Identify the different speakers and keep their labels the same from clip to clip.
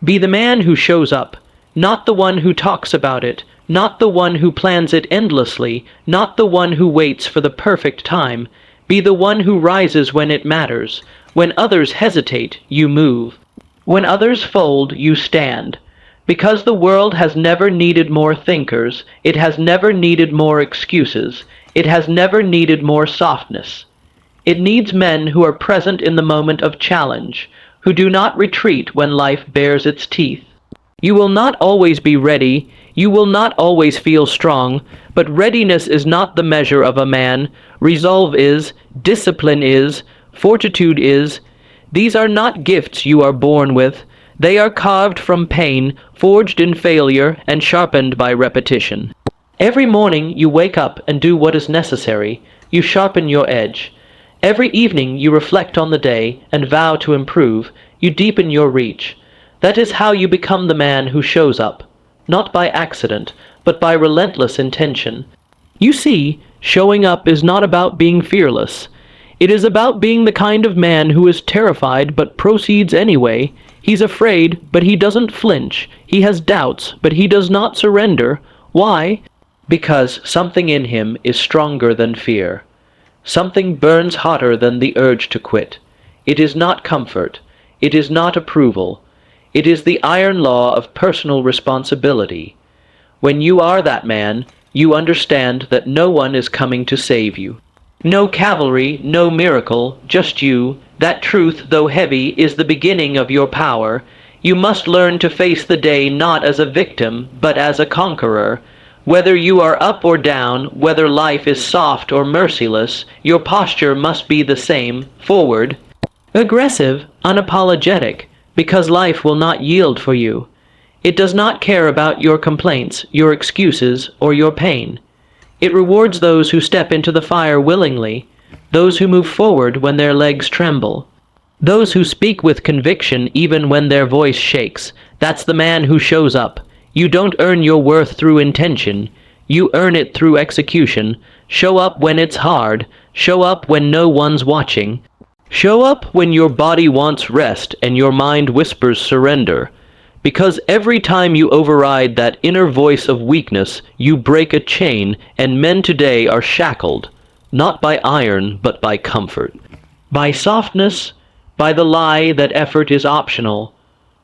Speaker 1: Be the man who shows up, not the one who talks about it, not the one who plans it endlessly, not the one who waits for the perfect time. Be the one who rises when it matters. When others hesitate, you move. When others fold, you stand. Because the world has never needed more thinkers, it has never needed more excuses, it has never needed more softness. It needs men who are present in the moment of challenge, who do not retreat when life bares its teeth. You will not always be ready, you will not always feel strong, but readiness is not the measure of a man. Resolve is, discipline is, fortitude is. These are not gifts you are born with. They are carved from pain, forged in failure, and sharpened by repetition. Every morning you wake up and do what is necessary. You sharpen your edge. Every evening you reflect on the day and vow to improve. You deepen your reach. That is how you become the man who shows up, not by accident, but by relentless intention. You see, showing up is not about being fearless. It is about being the kind of man who is terrified but proceeds anyway. He's afraid, but he doesn't flinch. He has doubts, but he does not surrender. Why? Because something in him is stronger than fear. Something burns hotter than the urge to quit. It is not comfort. It is not approval. It is the iron law of personal responsibility. When you are that man, you understand that no one is coming to save you. No cavalry, no miracle, just you. That truth, though heavy, is the beginning of your power. You must learn to face the day not as a victim, but as a conqueror. Whether you are up or down, whether life is soft or merciless, your posture must be the same, forward, aggressive, unapologetic, because life will not yield for you. It does not care about your complaints, your excuses, or your pain. It rewards those who step into the fire willingly, those who move forward when their legs tremble, those who speak with conviction even when their voice shakes. That's the man who shows up. You don't earn your worth through intention. You earn it through execution. Show up when it's hard. Show up when no one's watching. Show up when your body wants rest and your mind whispers surrender. Because every time you override that inner voice of weakness, you break a chain, and men today are shackled, not by iron, but by comfort. By softness, by the lie that effort is optional,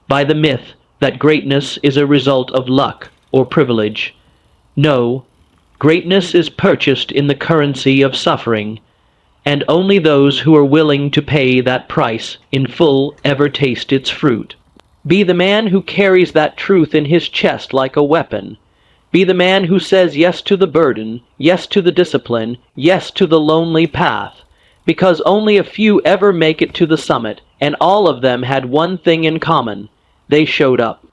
Speaker 1: by the myth that greatness is a result of luck or privilege. No, greatness is purchased in the currency of suffering, and only those who are willing to pay that price in full ever taste its fruit. Be the man who carries that truth in his chest like a weapon. Be the man who says yes to the burden, yes to the discipline, yes to the lonely path, because only a few ever make it to the summit, and all of them had one thing in common. They showed up.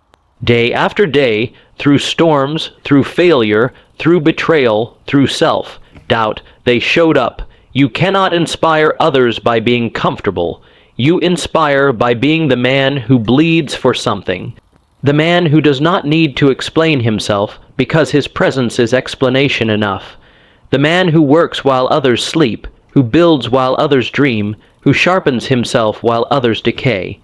Speaker 1: Day after day, through storms, through failure, through betrayal, through self-doubt, they showed up. You cannot inspire others by being comfortable. You inspire by being the man who bleeds for something. The man who does not need to explain himself because his presence is explanation enough. The man who works while others sleep, who builds while others dream, who sharpens himself while others decay.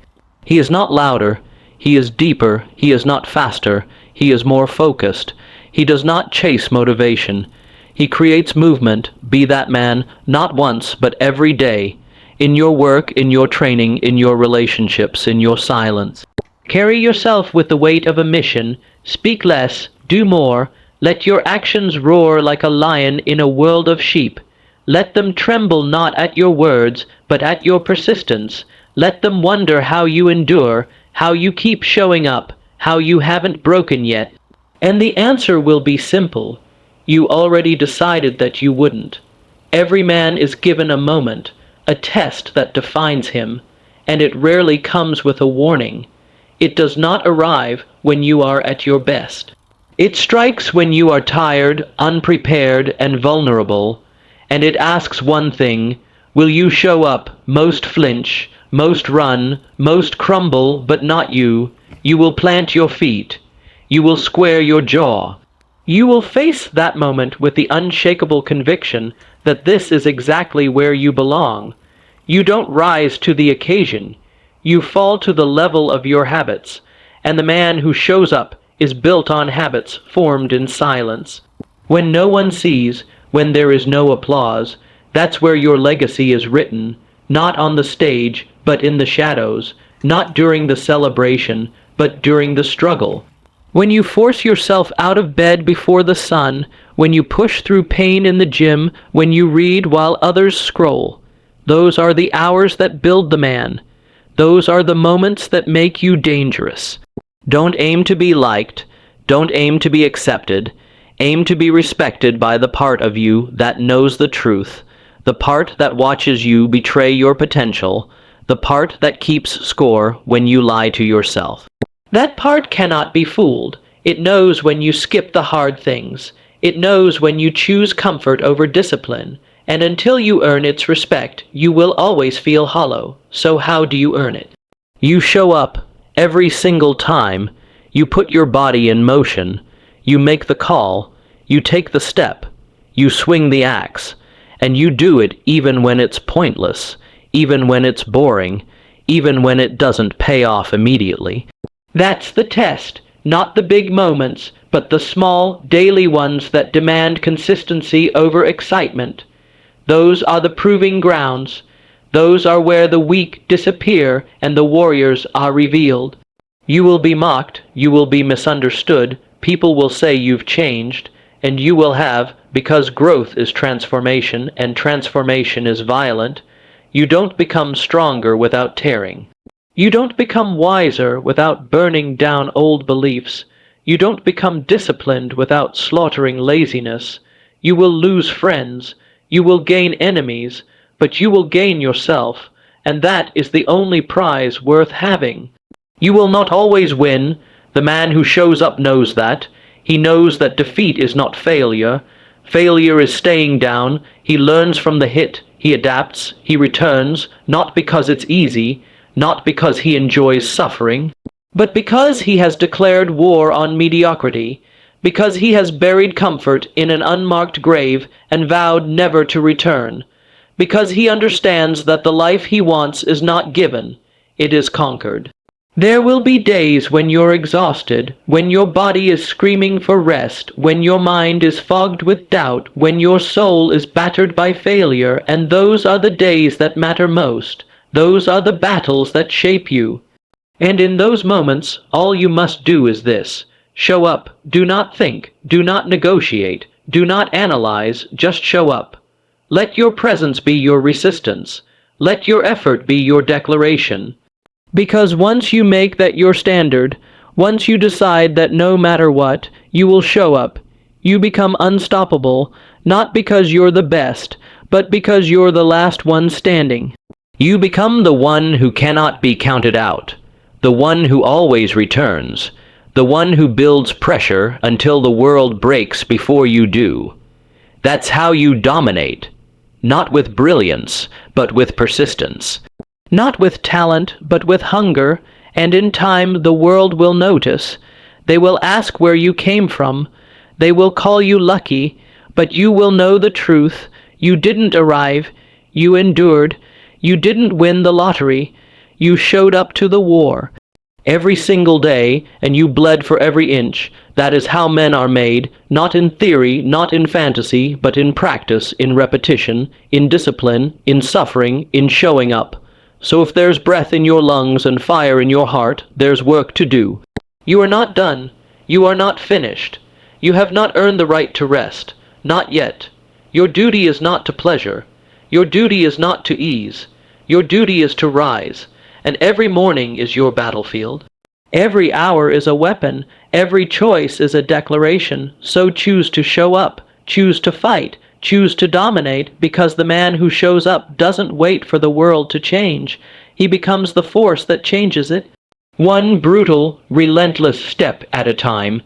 Speaker 1: He is not louder. He is deeper. He is not faster. He is more focused. He does not chase motivation. He creates movement. Be that man, not once, but every day. In your work, in your training, in your relationships, in your silence. Carry yourself with the weight of a mission. Speak less, do more. Let your actions roar like a lion in a world of sheep. Let them tremble not at your words, but at your persistence. Let them wonder how you endure, how you keep showing up, how you haven't broken yet. And the answer will be simple. You already decided that you wouldn't. Every man is given a moment, a test that defines him, and it rarely comes with a warning. It does not arrive when you are at your best. It strikes when you are tired, unprepared, and vulnerable, and it asks one thing: will you show up, most flinch, most run, most crumble, but not you? You will plant your feet. You will square your jaw. You will face that moment with the unshakable conviction that this is exactly where you belong. You don't rise to the occasion. You fall to the level of your habits, and the man who shows up is built on habits formed in silence. When no one sees, when there is no applause, that's where your legacy is written, not on the stage, but in the shadows, not during the celebration, but during the struggle. When you force yourself out of bed before the sun, when you push through pain in the gym, when you read while others scroll, those are the hours that build the man. Those are the moments that make you dangerous. Don't aim to be liked. Don't aim to be accepted. Aim to be respected by the part of you that knows the truth, the part that watches you betray your potential, the part that keeps score when you lie to yourself. That part cannot be fooled. It knows when you skip the hard things. It knows when you choose comfort over discipline. And until you earn its respect, you will always feel hollow. So how do you earn it? You show up every single time. You put your body in motion. You make the call. You take the step. You swing the axe. And you do it even when it's pointless, even when it's boring, even when it doesn't pay off immediately. That's the test, not the big moments, but the small, daily ones that demand consistency over excitement. Those are the proving grounds. Those are where the weak disappear and the warriors are revealed. You will be mocked, you will be misunderstood, people will say you've changed, and you will have, because growth is transformation and transformation is violent, you don't become stronger without tearing. You don't become wiser without burning down old beliefs. You don't become disciplined without slaughtering laziness. You will lose friends. You will gain enemies, but you will gain yourself, and that is the only prize worth having. You will not always win. The man who shows up knows that. He knows that defeat is not failure. Failure is staying down. He learns from the hit. He adapts. He returns, not because it's easy, not because he enjoys suffering, but because he has declared war on mediocrity, because he has buried comfort in an unmarked grave and vowed never to return, because he understands that the life he wants is not given, it is conquered. There will be days when you're exhausted, when your body is screaming for rest, when your mind is fogged with doubt, when your soul is battered by failure, and those are the days that matter most. Those are the battles that shape you. And in those moments, all you must do is this. Show up. Do not think. Do not negotiate. Do not analyze. Just show up. Let your presence be your resistance. Let your effort be your declaration. Because once you make that your standard, once you decide that no matter what, you will show up, you become unstoppable, not because you're the best, but because you're the last one standing. You become the one who cannot be counted out, the one who always returns, the one who builds pressure until the world breaks before you do. That's how you dominate, not with brilliance, but with persistence, not with talent, but with hunger, and in time the world will notice. They will ask where you came from. They will call you lucky, but you will know the truth. You didn't arrive. You endured. You didn't win the lottery. You showed up to the war. Every single day, and you bled for every inch. That is how men are made, not in theory, not in fantasy, but in practice, in repetition, in discipline, in suffering, in showing up. So if there's breath in your lungs and fire in your heart, there's work to do. You are not done. You are not finished. You have not earned the right to rest. Not yet. Your duty is not to pleasure. Your duty is not to ease. Your duty is to rise. And every morning is your battlefield. Every hour is a weapon. Every choice is a declaration. So choose to show up. Choose to fight. Choose to dominate, because the man who shows up doesn't wait for the world to change. He becomes the force that changes it. One brutal, relentless step at a time.